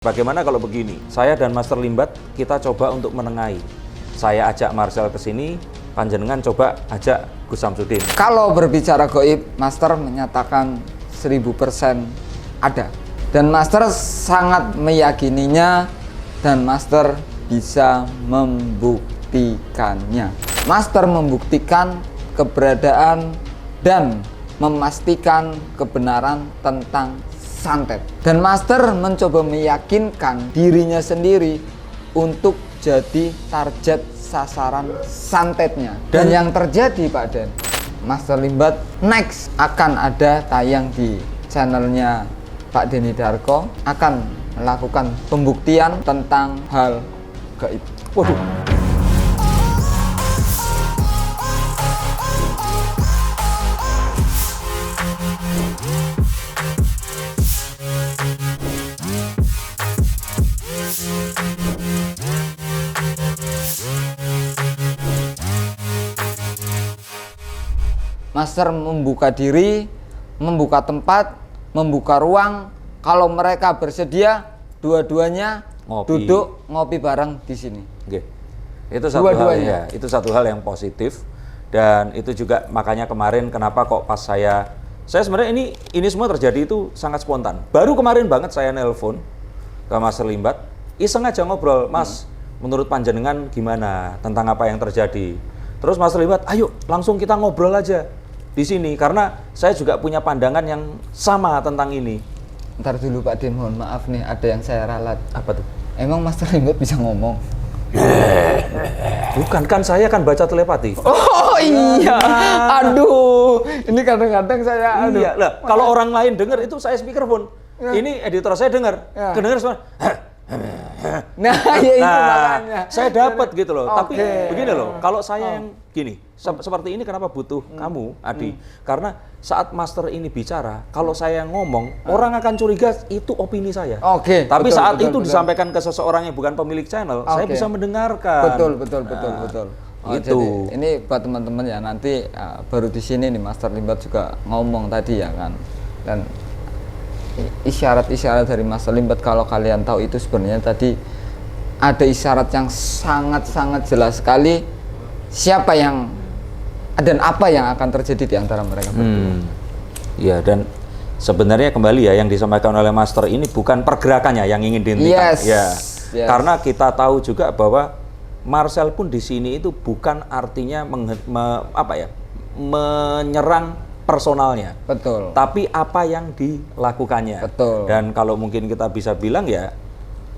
Bagaimana kalau begini? Saya dan Master Limbat kita coba untuk menengahi. Saya ajak Marcel ke sini, panjenengan coba ajak Gus Samsudin. Kalau berbicara gaib, Master menyatakan 1000% ada. Dan Master sangat meyakininya dan Master bisa membuktikannya. Master membuktikan keberadaan dan memastikan kebenaran tentang santet. Dan Master mencoba meyakinkan dirinya sendiri untuk jadi target sasaran santetnya. Dan yang terjadi Pak Den, Master Limbat next akan ada tayang di channelnya Pak Denny Darko, akan melakukan pembuktian tentang hal gaib. Waduh. Master membuka diri, membuka tempat, membuka ruang. Kalau mereka bersedia, dua-duanya duduk ngopi bareng di sini. Oke. Itu satu hal ya. Itu satu hal yang positif. Dan itu juga makanya kemarin kenapa kok pas saya sebenarnya ini semua terjadi itu sangat spontan. Baru kemarin banget saya nelpon ke Master Limbat, iseng aja ngobrol, Mas, menurut panjenengan gimana tentang apa yang terjadi? Terus Master Limbat, ayo langsung kita ngobrol aja di sini karena saya juga punya pandangan yang sama tentang ini. Ntar dulu Pak Den, mohon maaf nih, ada yang saya ralat. Apa tuh? Emang Master Limbat bisa ngomong? Bukan, kan saya kan baca telepati. Oh iya, aduh, ini kadang-kadang saya aduh. Iya, lah kalau orang lain dengar itu saya speakerphone. Ya. Ini editor saya dengar, Ya. kedengar semua. Nah, ya itu makanya. Saya dapat gitu loh. Tapi Oke. begini loh, kalau saya yang gini, seperti ini kenapa butuh kamu, Adi? Karena saat Master ini bicara, kalau saya ngomong, orang akan curiga itu opini saya. Oke. Tapi betul, saat betul, itu betul. disampaikan ke seseorang yang bukan pemilik channel, saya Oke. bisa mendengarkan. Betul. Gitu. Jadi, ini buat teman-teman ya, nanti baru di sini nih Master Limbat juga ngomong tadi ya kan. Dan isyarat-isyarat dari Master Limbat, kalau kalian tahu itu sebenarnya tadi ada isyarat yang sangat-sangat jelas sekali siapa yang dan apa yang akan terjadi di antara mereka berdua. Iya, dan sebenarnya kembali ya yang disampaikan oleh Master ini bukan pergerakannya yang ingin dihentikan. Yes. Ya. Yes. Karena kita tahu juga bahwa Marcel pun di sini itu bukan artinya menyerang personalnya. Betul. Tapi apa yang dilakukannya. Betul. Dan kalau mungkin kita bisa bilang ya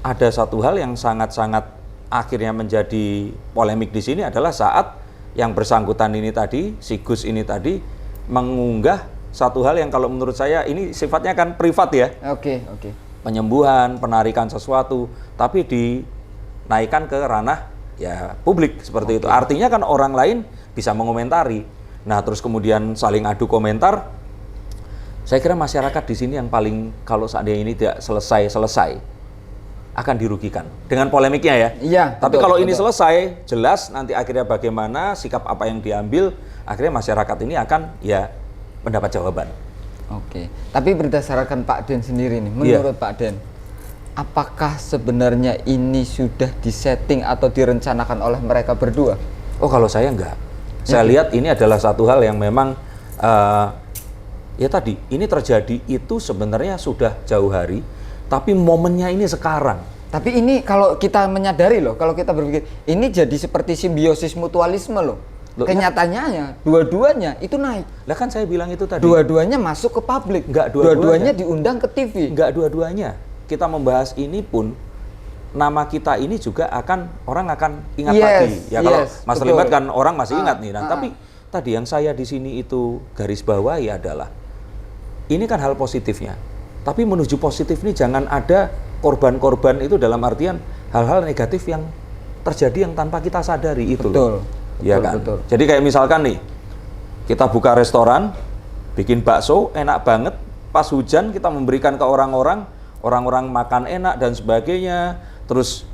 ada satu hal yang sangat-sangat akhirnya menjadi polemik di sini adalah saat yang bersangkutan ini tadi, si Gus ini tadi mengunggah satu hal yang kalau menurut saya ini sifatnya kan privat ya. Oke. Penyembuhan, penarikan sesuatu, tapi dinaikkan ke ranah ya publik seperti itu. Artinya kan orang lain bisa mengomentari. Nah, terus kemudian saling adu komentar. Saya kira masyarakat di sini yang paling kalau seandainya ini tidak selesai akan dirugikan dengan polemiknya ya. Iya. Tapi betul, kalau ini betul. selesai, jelas nanti akhirnya bagaimana sikap apa yang diambil, akhirnya masyarakat ini akan ya mendapat jawaban. Oke. Tapi berdasarkan Pak Den sendiri nih, menurut Pak Den, apakah sebenarnya ini sudah disetting atau direncanakan oleh mereka berdua? Oh, kalau saya enggak. Saya lihat ini adalah satu hal yang memang ya tadi ini terjadi itu sebenarnya sudah jauh hari, tapi momennya ini sekarang. Tapi ini kalau kita menyadari loh, kalau kita berpikir ini jadi seperti simbiosis mutualisme loh. Kenyataannya dua-duanya itu naik. Lah kan saya bilang itu tadi. Dua-duanya masuk ke publik. Enggak Dua-duanya diundang ke TV. Enggak dua-duanya. Kita membahas ini pun nama kita ini juga orang akan ingat lagi. Ya kalau Master Limbat kan orang masih ingat nih. Nah, tapi tadi yang saya di sini itu garis bawahi adalah ini kan hal positifnya. Tapi menuju positif ini jangan ada korban-korban itu dalam artian hal-hal negatif yang terjadi yang tanpa kita sadari itu. Betul. Ya kan? Betul. Jadi kayak misalkan nih, kita buka restoran, bikin bakso, enak banget. Pas hujan kita memberikan ke orang-orang makan enak dan sebagainya. Terus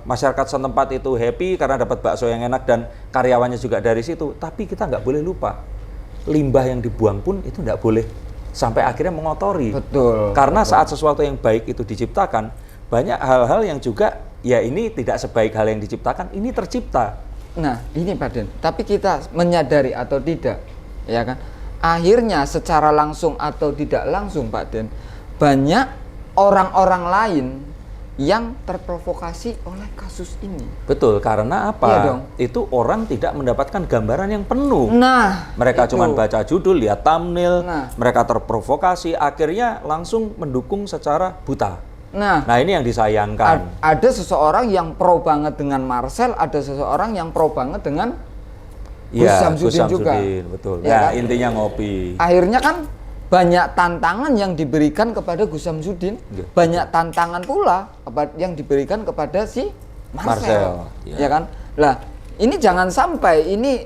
masyarakat setempat itu happy karena dapat bakso yang enak dan karyawannya juga dari situ. Tapi kita nggak boleh lupa, limbah yang dibuang pun itu nggak boleh sampai akhirnya mengotori. Betul. Karena betul. saat sesuatu yang baik itu diciptakan, banyak hal-hal yang juga ya ini tidak sebaik hal yang diciptakan, ini tercipta. Nah, ini Pak Den, tapi kita menyadari atau tidak, ya kan? Akhirnya secara langsung atau tidak langsung Pak Den, banyak orang-orang lain yang terprovokasi oleh kasus ini. Betul, karena apa? Iya dong. Itu orang tidak mendapatkan gambaran yang penuh. Nah, Mereka itu. cuma baca judul, lihat thumbnail, Nah. mereka terprovokasi, akhirnya langsung mendukung secara buta. Nah, Nah, ini yang disayangkan. ada seseorang yang pro banget dengan Marcel, ada seseorang yang pro banget dengan Gus Iya, Samsudin juga. betul. Ya Ya, kan? intinya ngopi. Akhirnya kan banyak tantangan yang diberikan kepada Gus Samsudin, Iya. banyak tantangan pula yang diberikan kepada si Marcel, ya. ya kan? Lah, ini jangan sampai ini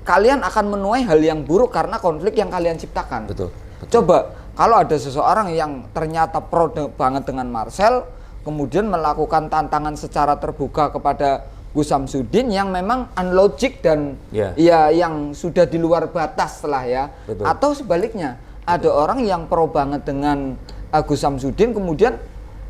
kalian akan menuai hal yang buruk karena konflik yang kalian ciptakan. Betul. Coba kalau ada seseorang yang ternyata pro banget dengan Marcel, kemudian melakukan tantangan secara terbuka kepada Gus Samsudin yang memang unlogic dan Ya. ya yang sudah di luar batas lah ya. Betul. Atau sebaliknya, ada orang yang pro banget dengan Gus Samsudin, kemudian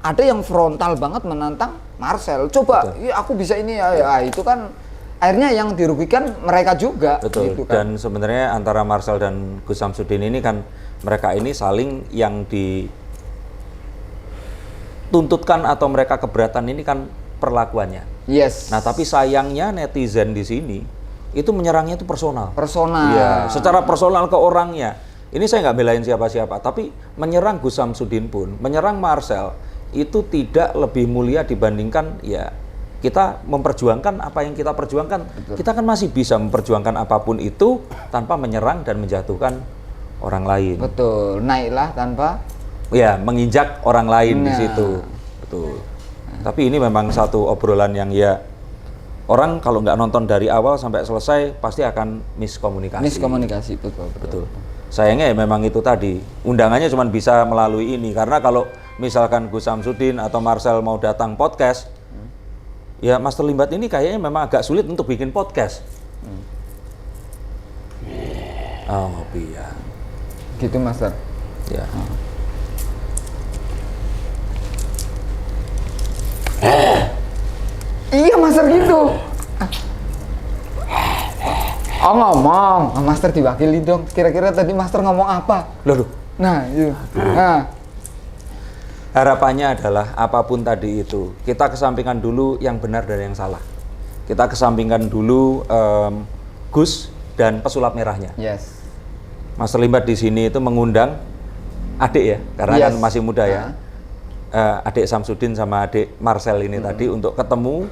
ada yang frontal banget menantang Marcel. Coba, ya aku bisa ini ya, itu kan akhirnya yang dirugikan mereka juga. Betul. Gitu kan. Dan sebenarnya antara Marcel dan Gus Samsudin ini kan mereka ini saling yang dituntutkan atau mereka keberatan ini kan perlakuannya. Yes. Nah, tapi sayangnya netizen di sini itu menyerangnya itu personal. Personal. Iya, secara personal ke orangnya. Ini saya nggak belain siapa-siapa, tapi menyerang Gus Samsudin pun, menyerang Marcel itu tidak lebih mulia dibandingkan ya kita memperjuangkan apa yang kita perjuangkan. Betul. Kita kan masih bisa memperjuangkan apapun itu tanpa menyerang dan menjatuhkan orang lain. Betul. Naiklah tanpa Ya, menginjak orang lain di Nah. situ. Betul. Tapi ini memang satu obrolan yang ya orang kalau nggak nonton dari awal sampai selesai pasti akan miskomunikasi. miskomunikasi. Betul. Betul. Sayangnya ya memang itu tadi. Undangannya cuma bisa melalui ini karena kalau misalkan Gus Samsudin atau Marcel mau datang podcast, ya Master Limbat ini kayaknya memang agak sulit untuk bikin podcast. Oh, ngopi ya. Gitu, Master. Ya. Iya, Master gitu. Oh, ngomong. Master diwakili dong. Kira-kira tadi Master ngomong apa? Loh. Nah, itu. Nah, Harapannya adalah apapun tadi itu, kita kesampingkan dulu yang benar dan yang salah. Kita kesampingkan dulu Gus dan pesulap merahnya. yes. Master Limbat di sini itu mengundang adik ya, karena Yes. kan masih muda ya. Adik Samsudin sama adik Marcel ini tadi untuk ketemu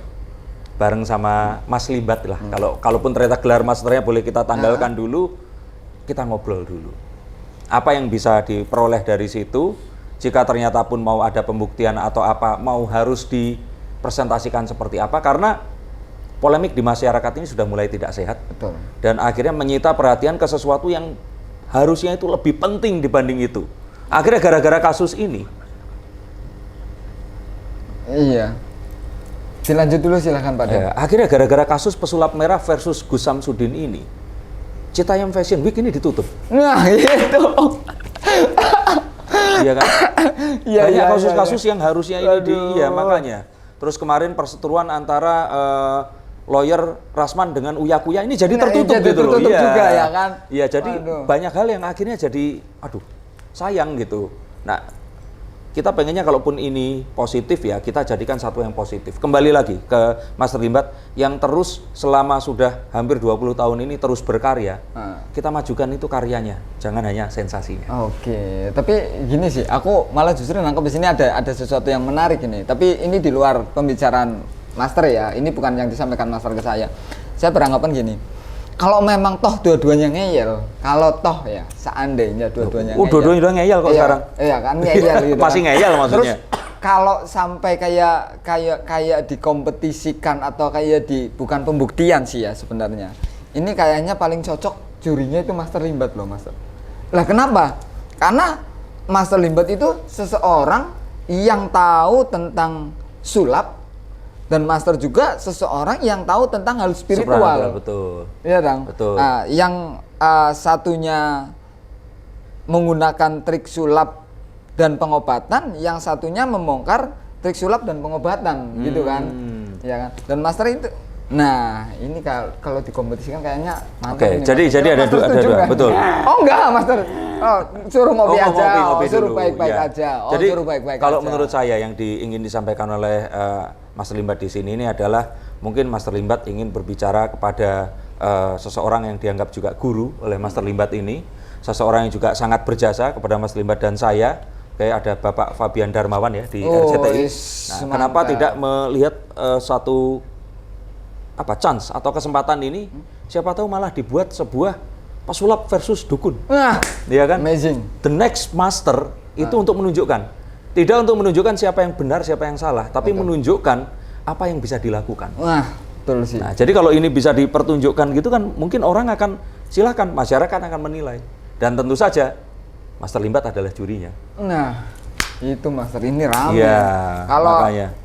bareng sama Mas Limbat lah. Kalaupun ternyata gelar masternya boleh kita tanggalkan dulu, kita ngobrol dulu. Apa yang bisa diperoleh dari situ? Jika ternyata pun mau ada pembuktian atau apa, mau harus dipresentasikan seperti apa, karena polemik di masyarakat ini sudah mulai tidak sehat. Betul. Dan akhirnya menyita perhatian ke sesuatu yang harusnya itu lebih penting dibanding itu. Akhirnya gara-gara kasus ini. Iya. Dilanjut dulu silahkan Pak Den. Akhirnya gara-gara kasus pesulap merah versus Gus Samsudin ini, Citayam Fashion Week ini ditutup. Nah, gitu. Iya kan? Iya, Banyak iya, kasus-kasus yang harusnya ini Aduh. iya makanya. Terus kemarin perseteruan antara lawyer Rasman dengan Uya Kuya ini jadi Nah, tertutup jadi gitu loh. tertutup juga ya kan? Iya, jadi Aduh. banyak hal yang akhirnya jadi aduh, sayang gitu. Nah, kita pengennya kalaupun ini positif ya, kita jadikan satu yang positif. Kembali lagi ke Master Limbat yang terus selama sudah hampir 20 tahun ini terus berkarya. Kita majukan itu karyanya, jangan hanya sensasinya. Oke, tapi gini sih, aku malah justru nangkep di sini ada sesuatu yang menarik ini. Tapi ini di luar pembicaraan Master ya. Ini bukan yang disampaikan Master ke saya. Saya beranggapan gini. Kalau memang toh dua-duanya ngeyel, kalau toh ya seandainya dua-duanya ngeyel. Dua-duanya udah ngeyel kok iya, sekarang. Iya kan ngeyel gitu. Pasti kan. ngeyel maksudnya. Terus kalau sampai kayak dikompetisikan atau kayak bukan pembuktian sih ya sebenarnya. Ini kayaknya paling cocok jurinya itu Master Limbat loh, Master. Lah kenapa? Karena Master Limbat itu seseorang yang tahu tentang sulap, dan Master juga seseorang yang tahu tentang hal spiritual. Betul. Iya, Dang. Betul. Yang satunya menggunakan trik sulap dan pengobatan, yang satunya membongkar trik sulap dan pengobatan, gitu kan? Ya kan? Dan master itu, nah ini kalau dikompetisikan kayaknya mantap. Oke, jadi ada dua, kan? betul. Oh enggak, master. Oh, suruh ngopi aja, ngopi suruh dulu. baik-baik Ya. aja. Jadi Suruh baik-baik kalau aja. menurut saya yang ingin disampaikan oleh Master Limbat di sini ini adalah mungkin Master Limbat ingin berbicara kepada seseorang yang dianggap juga guru oleh Master Limbat ini, seseorang yang juga sangat berjasa kepada Master Limbat dan saya. Kayak ada Bapak Fabian Darmawan ya di RCTI. Nah, kenapa tidak melihat satu chance atau kesempatan ini? Siapa tahu malah dibuat sebuah pesulap versus dukun. Nah, ya kan? amazing. The next master itu untuk menunjukkan, tidak untuk menunjukkan siapa yang benar, siapa yang salah, tapi menunjukkan apa yang bisa dilakukan. Wah, betul sih. Nah, jadi kalau ini bisa dipertunjukkan gitu kan, mungkin orang akan silakan, masyarakat akan menilai. Dan tentu saja Master Limbat adalah jurinya. Nah, itu master ini ramai. Iya,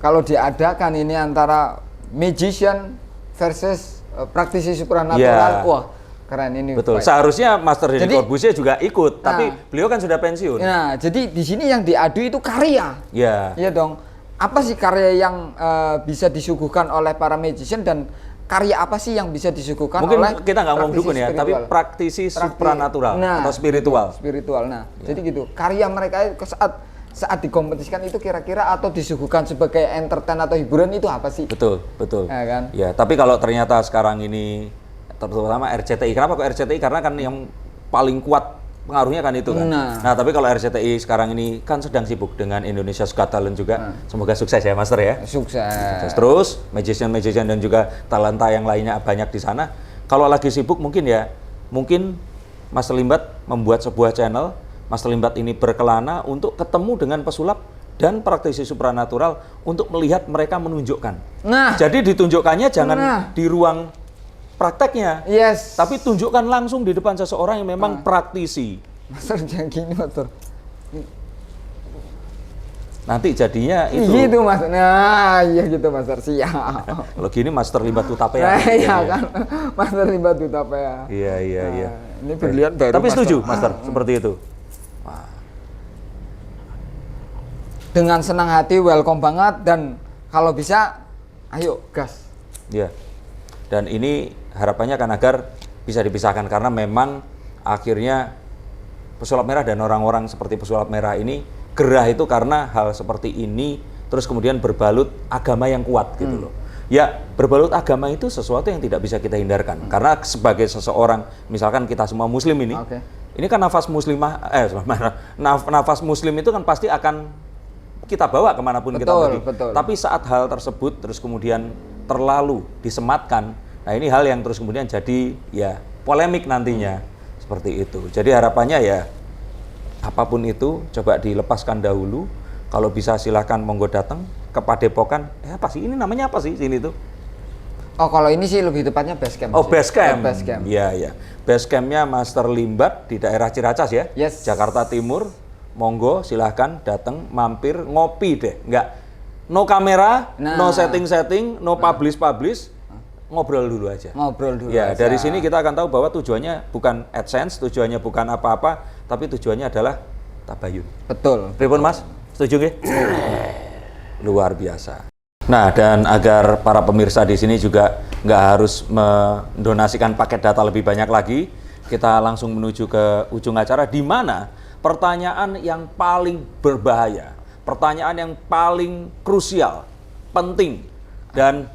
Kalau diadakan ini antara magician versus praktisi supranatural, wah keren ini. Betul. Seharusnya Master Deddy Corbuzier juga ikut, tapi beliau kan sudah pensiun. Nah, jadi di sini yang diadu itu karya. Iya. Iya dong. Apa sih karya yang bisa disuguhkan oleh para magician, dan karya apa sih yang bisa disuguhkan mungkin oleh kita nggak ngomong dukun ya, tapi praktisi supranatural atau spiritual. Nah, jadi gitu. Karya mereka saat dikompetisikan itu kira-kira atau disuguhkan sebagai entertain atau hiburan itu apa sih? Betul. Ya kan? Ya, tapi kalau ternyata sekarang ini terutama RCTI, kenapa kok RCTI? Karena kan yang paling kuat pengaruhnya kan itu kan. Nah, tapi kalau RCTI sekarang ini kan sedang sibuk dengan Indonesia's Got Talent juga. Semoga sukses ya, Master ya. Sukses. Terus magician dan juga talenta yang lainnya banyak di sana. Kalau lagi sibuk mungkin Master Limbat membuat sebuah channel. Master Limbat ini berkelana untuk ketemu dengan pesulap dan praktisi supranatural untuk melihat mereka menunjukkan. Nah, jadi ditunjukkannya jangan di ruang prakteknya, tapi tunjukkan langsung di depan seseorang yang memang praktisi. Master jangan gini, Master. Nanti jadinya itu. Gitu, Mas. Nah, iya gitu, Master. Siap. Kalau gini Master Limbat Tutapea. Iya kan, Master Limbat Tutapea. Iya. Ini berlian baru. Tapi setuju, Master, seperti itu. Dengan senang hati, welcome banget, dan kalau bisa, ayo gas. Iya. Dan ini harapannya kan agar bisa dipisahkan, karena memang akhirnya pesulap merah dan orang-orang seperti pesulap merah ini gerah itu karena hal seperti ini, terus kemudian berbalut agama yang kuat gitu loh. Ya, berbalut agama itu sesuatu yang tidak bisa kita hindarkan. Karena sebagai seseorang, misalkan kita semua muslim ini, ini kan nafas muslimah, nafas muslim itu kan pasti akan kita bawa kemanapun kita pergi. Tapi saat hal tersebut terus kemudian terlalu disematkan, nah ini hal yang terus kemudian jadi ya polemik nantinya, seperti itu. Jadi harapannya ya apapun itu coba dilepaskan dahulu. Kalau bisa silahkan monggo datang ke Padepokan. Apa sih ini namanya, apa sih sini tuh? Oh, kalau ini sih lebih tepatnya base camp. Oh, base camp. Iya. Base campnya Master Limbat di daerah Ciracas ya, Jakarta Timur. Monggo silahkan datang mampir ngopi deh, no kamera, no setting, no publish, ngobrol dulu aja. Ya, dari sini kita akan tahu bahwa tujuannya bukan AdSense, tujuannya bukan apa-apa, tapi tujuannya adalah tabayun. Betul. Pripun Mas? Setuju nggih? Luar biasa. Nah, dan agar para pemirsa di sini juga nggak harus mendonasikan paket data lebih banyak lagi, kita langsung menuju ke ujung acara, di mana pertanyaan yang paling berbahaya, pertanyaan yang paling krusial, penting, dan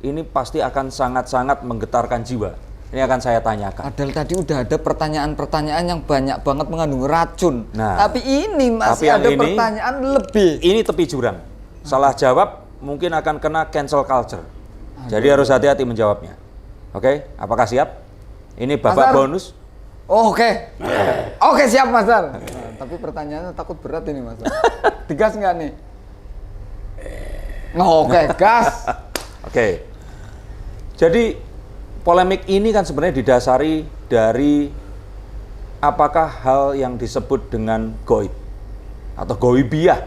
ini pasti akan sangat-sangat menggetarkan jiwa. Ini akan saya tanyakan. Padahal tadi udah ada pertanyaan-pertanyaan yang banyak banget mengandung racun. Tapi ini masih ada pertanyaan lebih. Ini tepi jurang. Salah jawab mungkin akan kena cancel culture. Jadi harus hati-hati menjawabnya. Oke, apakah siap? Ini babak bonus. Oh, oke, siap, Mas Dar. Tapi pertanyaannya takut berat ini, Mas Dar. Digas nggak nih? Oke, gas. Oke. Jadi polemik ini kan sebenarnya didasari dari apakah hal yang disebut dengan goib atau goibiyah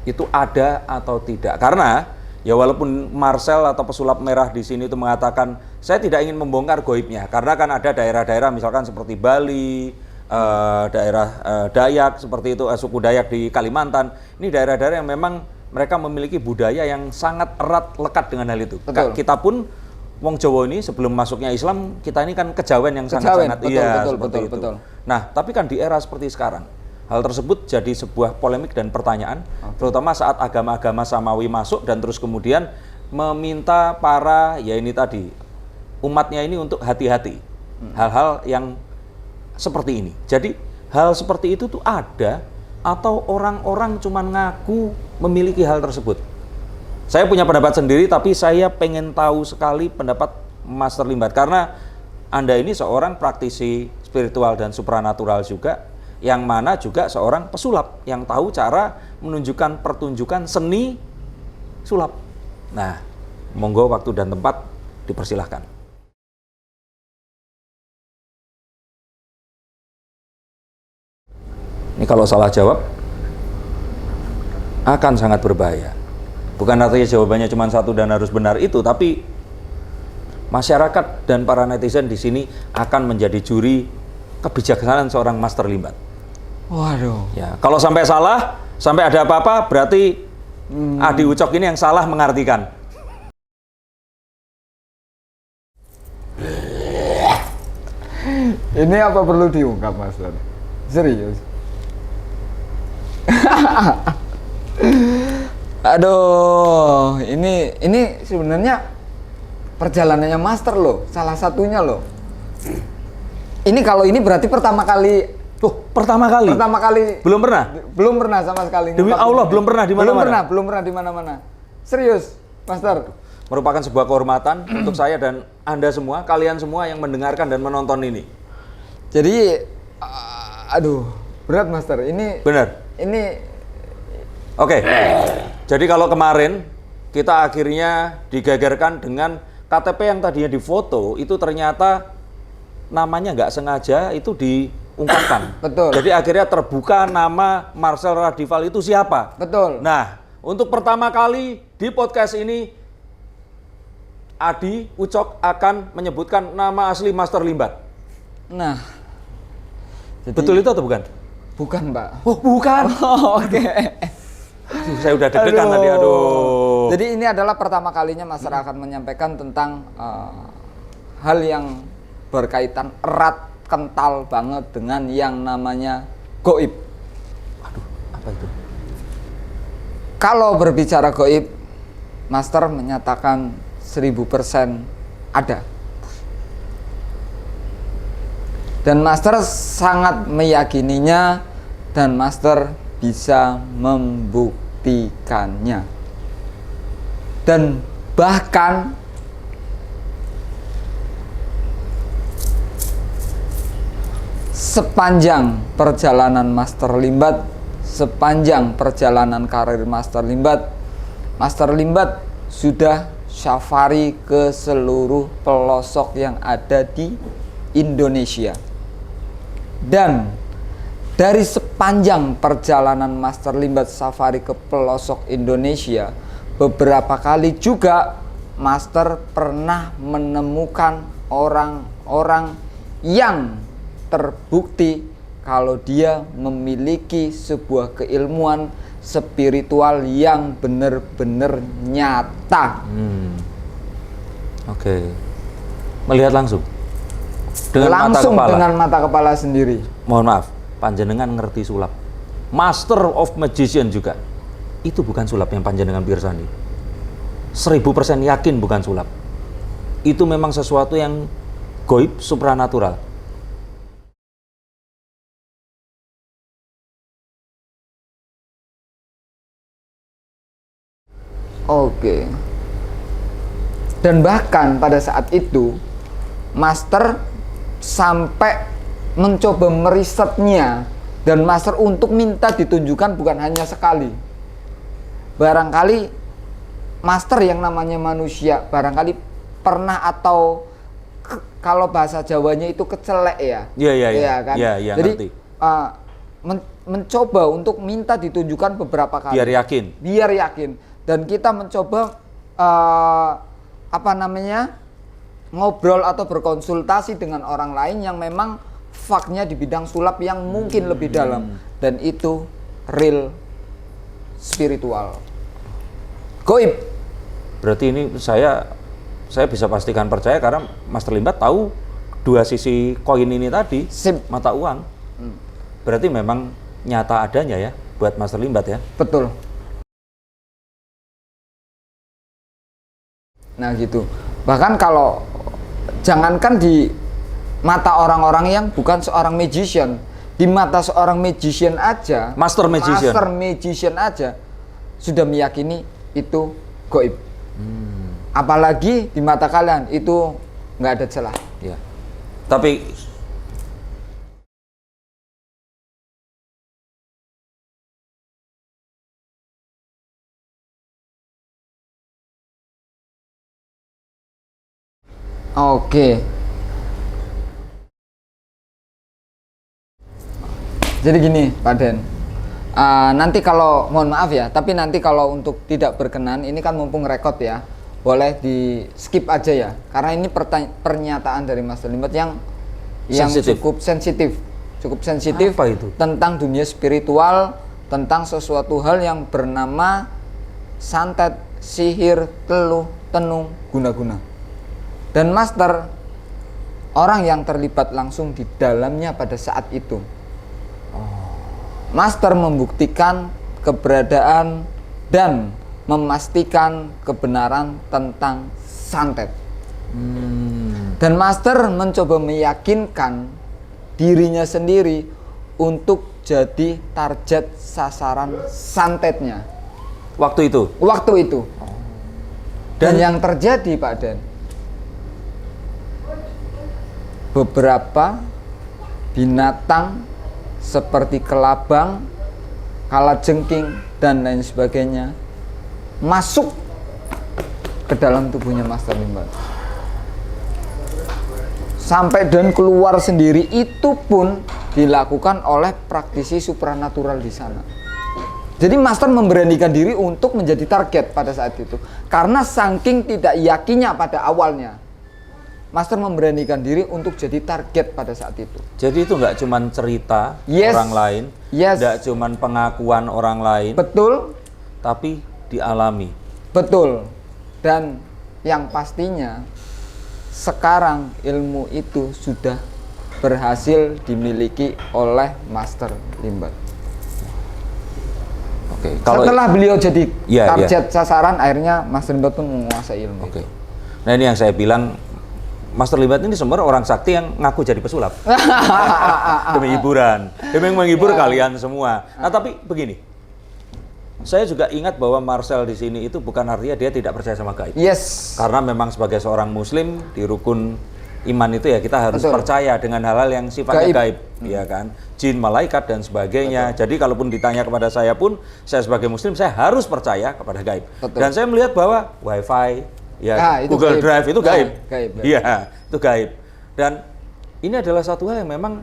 itu ada atau tidak. Karena ya walaupun Marcel atau pesulap merah di sini itu mengatakan saya tidak ingin membongkar goibnya, karena kan ada daerah-daerah misalkan seperti Bali, daerah Dayak seperti itu, suku Dayak di Kalimantan. Ini daerah-daerah yang memang mereka memiliki budaya yang sangat erat lekat dengan hal itu. Betul. Kita pun Wong Jawa ini sebelum masuknya Islam, kita ini kan kejawen yang sangat-sangat betul, betul. Nah, tapi kan di era seperti sekarang, hal tersebut jadi sebuah polemik dan pertanyaan, terutama saat agama-agama Samawi masuk dan terus kemudian meminta para ya ini tadi umatnya ini untuk hati-hati hal-hal yang seperti ini. Jadi hal seperti itu tuh ada atau orang-orang cuma ngaku memiliki hal tersebut. Saya punya pendapat sendiri, tapi saya pengen tahu sekali pendapat Master Limbat karena Anda ini seorang praktisi spiritual dan supranatural juga, yang mana juga seorang pesulap yang tahu cara menunjukkan pertunjukan seni sulap. Nah, monggo waktu dan tempat dipersilahkan. Ini kalau salah jawab akan sangat berbahaya. Bukan artinya jawabannya cuma satu dan harus benar itu, tapi masyarakat dan para netizen di sini akan menjadi juri kebijaksanaan seorang Master Limbat. Waduh. Ya, kalau sampai salah, sampai ada apa-apa, berarti Adi Ucok ini yang salah mengartikan. Ini apa perlu diungkap, Master? Serius? Aduh, ini sebenarnya perjalanannya Master loh, salah satunya loh. Ini kalau ini berarti pertama kali. Pertama kali? Pertama kali. Belum pernah? Belum pernah sama sekali. Demi Allah, belum pernah di mana-mana? Belum pernah di mana-mana. Serius, Master. Merupakan sebuah kehormatan untuk saya dan Anda semua, kalian semua yang mendengarkan dan menonton ini. Jadi, aduh, berat Master. Ini. Benar. Ini. Oke. Jadi kalau kemarin kita akhirnya digegerkan dengan KTP yang tadinya difoto itu ternyata namanya nggak sengaja itu diungkapkan. Betul. Jadi akhirnya terbuka nama Marcel Radival itu siapa. Betul. Nah, untuk pertama kali di podcast ini Adi Ucok akan menyebutkan nama asli Master Limbat. Nah, jadi, betul itu atau bukan? Bukan, Pak. Oh, bukan. Oh, oke. Aduh, saya udah deg-degan tadi, aduh. Jadi ini adalah pertama kalinya Master akan menyampaikan tentang hal yang berkaitan erat, kental banget dengan yang namanya goib. Aduh, apa itu? Kalau berbicara goib, Master menyatakan 1000% ada. Dan Master sangat meyakininya dan Master bisa membuktikannya. Dan bahkan sepanjang perjalanan Master Limbat, sepanjang perjalanan karir Master Limbat sudah safari ke seluruh pelosok yang ada di Indonesia. Dan dari sepanjang perjalanan Master Limbat safari ke pelosok Indonesia, beberapa kali juga Master pernah menemukan orang-orang yang terbukti kalau dia memiliki sebuah keilmuan spiritual yang benar-benar nyata. Oke. Melihat langsung? Langsung dengan mata kepala sendiri. Mohon maaf, panjenengan ngerti sulap. Master of Magician juga. Itu bukan sulap yang panjenengan pirsani. 1000% yakin bukan sulap. Itu memang sesuatu yang goib, supranatural. Oke. Dan bahkan pada saat itu Master sampai mencoba merisetnya, dan Master untuk minta ditunjukkan bukan hanya sekali. Barangkali Master yang namanya manusia barangkali pernah atau kalau bahasa Jawanya itu kecelek ya. Iya kan? Iya, jadi ngerti. Mencoba untuk minta ditunjukkan beberapa kali. Biar yakin. Dan kita mencoba ngobrol atau berkonsultasi dengan orang lain yang memang faknya di bidang sulap yang mungkin lebih dalam, dan itu real spiritual. Goib. Berarti ini saya bisa pastikan percaya karena Master Limbat tahu dua sisi koin ini tadi, Sip. mata uang. Berarti memang nyata adanya ya buat Master Limbat ya. Betul. Nah gitu. Bahkan kalau jangankan di mata orang-orang yang bukan seorang magician, di mata seorang magician aja, Master magician aja sudah meyakini itu goib. Apalagi di mata kalian itu nggak ada celah. Ya. Tapi Oke. Jadi gini, Pak Den. Nanti kalau, mohon maaf ya, tapi nanti kalau untuk tidak berkenan, ini kan mumpung rekod ya, boleh di skip aja ya, karena ini pernyataan dari Master Limbat yang cukup sensitif, Apa itu? tentang dunia spiritual, tentang sesuatu hal yang bernama santet, sihir, teluh, tenung, guna-guna. Dan Master orang yang terlibat langsung di dalamnya pada saat itu. Master membuktikan keberadaan dan memastikan kebenaran tentang santet. Dan Master mencoba meyakinkan dirinya sendiri untuk jadi target sasaran santetnya. waktu itu. Dan yang terjadi, Pak Den, beberapa binatang seperti kelabang, kalajengking, dan lain sebagainya masuk ke dalam tubuhnya Master Limbat. Sampai dan keluar sendiri itu pun dilakukan oleh praktisi supranatural di sana. Jadi Master memberanikan diri untuk menjadi target pada saat itu. Karena saking tidak yakinnya pada awalnya, Master memberanikan diri untuk jadi target pada saat itu. Jadi itu nggak cuma cerita orang lain, nggak cuma pengakuan orang lain, betul, tapi dialami. Betul. Dan yang pastinya sekarang ilmu itu sudah berhasil dimiliki oleh Master Limbat. Oke. Setelah beliau jadi target sasaran, akhirnya Master Limbat pun menguasai ilmu. Oke. Nah ini yang saya bilang, Master Limbat ini sebenarnya orang sakti yang ngaku jadi pesulap demi hiburan, demi menghibur kalian semua. Nah tapi begini, saya juga ingat bahwa Marcel di sini itu bukan artinya dia tidak percaya sama gaib. Yes. Karena memang sebagai seorang Muslim di rukun iman itu ya kita harus percaya dengan hal-hal yang sifatnya gaib, ya kan, jin, malaikat dan sebagainya. Jadi kalaupun ditanya kepada saya pun, saya sebagai Muslim saya harus percaya kepada gaib. Dan saya melihat bahwa WiFi, ya, Google Drive itu gaib. Iya, itu gaib. Dan ini adalah satu hal yang memang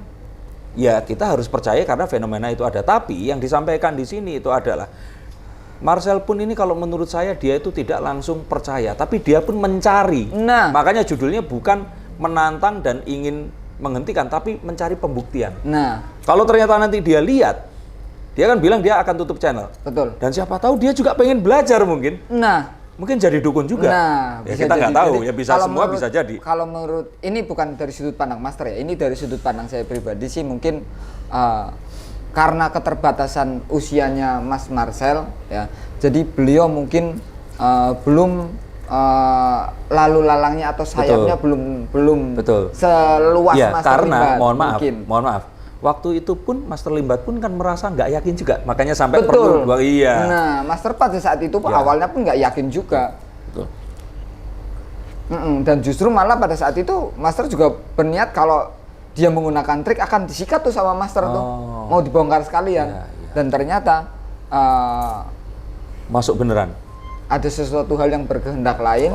ya kita harus percaya karena fenomena itu ada. Tapi yang disampaikan di sini itu adalah Marcel pun ini kalau menurut saya dia itu tidak langsung percaya, tapi dia pun mencari. Nah, makanya judulnya bukan menantang dan ingin menghentikan, tapi mencari pembuktian. Nah, kalau ternyata nanti dia lihat, dia kan bilang dia akan tutup channel. Betul. Dan siapa tahu dia juga pengen belajar mungkin. Nah, mungkin jadi dukun juga. Nah, ya kita nggak tahu, ya bisa semua menurut, bisa jadi. Kalau menurut, ini bukan dari sudut pandang Master ya, ini dari sudut pandang saya pribadi sih mungkin karena keterbatasan usianya Mas Marcel ya, jadi beliau mungkin belum lalu lalangnya atau sayapnya belum seluas ya, Master karena Limbat. mohon maaf. Waktu itu pun Master Limbat pun kan merasa nggak yakin juga, makanya sampai Betul. perlu iya. Nah, Master pada saat itu awalnya pun nggak yakin juga. Betul. Dan justru malah pada saat itu Master juga berniat kalau dia menggunakan trik akan disikat tuh sama Master tuh, mau dibongkar sekalian. Dan ternyata masuk beneran. Ada sesuatu hal yang berkehendak lain,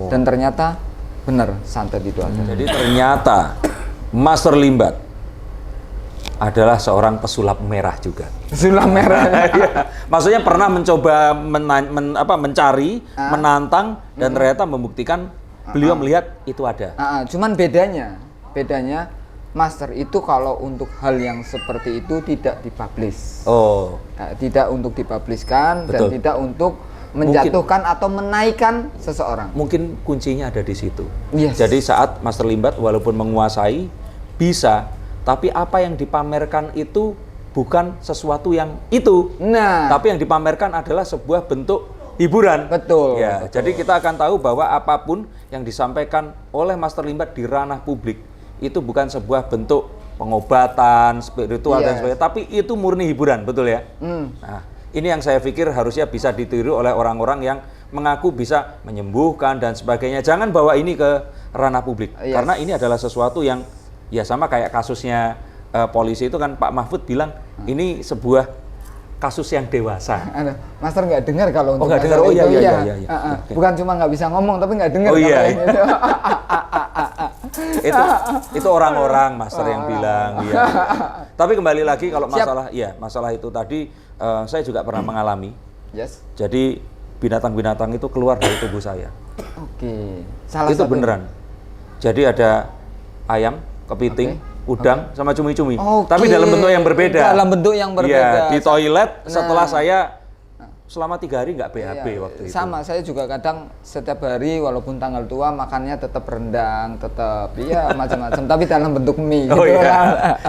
dan ternyata benar santet itu ada. Jadi ternyata Master Limbat adalah seorang pesulap merah juga. Pesulap merah. Maksudnya pernah mencoba mencari, menantang, dan ternyata membuktikan beliau melihat itu ada. Cuman bedanya Master, itu kalau untuk hal yang seperti itu tidak dipublish. Oh, Tidak untuk dipublishkan dan Betul. tidak untuk menjatuhkan atau menaikkan seseorang. mungkin kuncinya ada di situ. Yes. Jadi saat Master Limbat walaupun menguasai bisa, tapi apa yang dipamerkan itu bukan sesuatu yang itu. Nah, Tapi yang dipamerkan adalah sebuah bentuk hiburan. betul. Ya, betul. jadi kita akan tahu bahwa apapun yang disampaikan oleh Master Limbat di ranah publik itu bukan sebuah bentuk pengobatan spiritual dan Yes. sebagainya, tapi itu murni hiburan, betul ya? Nah, ini yang saya pikir harusnya bisa ditiru oleh orang-orang yang mengaku bisa menyembuhkan dan sebagainya. Jangan bawa ini ke ranah publik, Yes. karena ini adalah sesuatu yang ya sama kayak kasusnya polisi itu kan Pak Mahfud bilang ini sebuah kasus yang dewasa. Master nggak dengar kalau untuk nggak dengar. masalah Oh, iya, itu, iya, iya. iya, iya. Oke. Bukan cuma nggak bisa ngomong, tapi nggak dengar. Oh, iya, kalau iya. yang itu. itu orang-orang master yang bilang ya. Tapi kembali lagi kalau Siap. masalah itu tadi saya juga pernah mengalami. Yes. Jadi binatang-binatang itu keluar dari tubuh saya. Oke. Salah Itu satu. beneran. Jadi ada ayam, kepiting, udang sama cumi-cumi. Oke. Tapi dalam bentuk yang berbeda. Dalam bentuk yang berbeda. Iya, di toilet setelah Nah. saya selama 3 hari nggak BAB Iya, waktu itu. sama, saya juga kadang setiap hari walaupun tanggal tua makannya tetap rendang, tetap iya macam-macam, tapi dalam bentuk mie. Oh gitu iya. kan.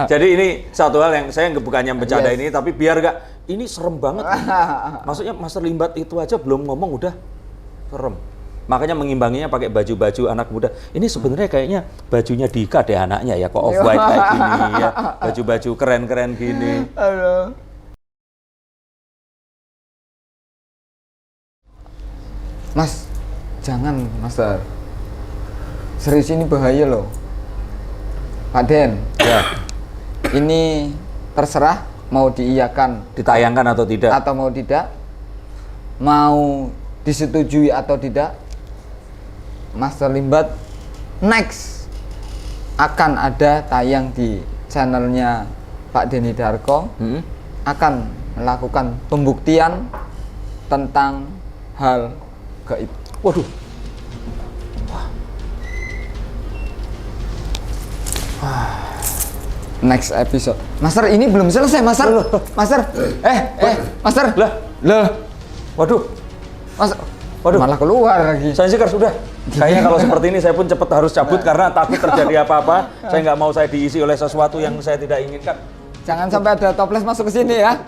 Jadi ini satu hal yang saya bukannya bercanda Yes. ini, tapi biar nggak ini serem banget. Maksudnya Master Limbat itu aja belum ngomong udah serem. Makanya mengimbanginya pakai baju-baju anak muda. Ini sebenarnya kayaknya bajunya Dika deh anaknya ya, kok off white kayak gini ya. Baju-baju keren-keren gini. Aduh. Mas, jangan, Master. Serius ini bahaya loh. Pak Den, Ya, ini terserah mau diiyakan ditayangkan atau tidak? atau mau tidak, mau disetujui atau tidak, Master Limbat next akan ada tayang di channelnya Pak Denny Darko, Hmm? akan melakukan pembuktian tentang hal gaib. Waduh. Next episode. Master, ini belum selesai, Master. Master. Master. Lah. Waduh. Mas, Waduh. malah keluar lagi. Saya sikar sudah. Kayaknya kalau seperti ini saya pun cepat harus cabut karena takut terjadi apa-apa. Saya nggak mau saya diisi oleh sesuatu yang saya tidak inginkan. Jangan sampai ada toples masuk ke sini ya.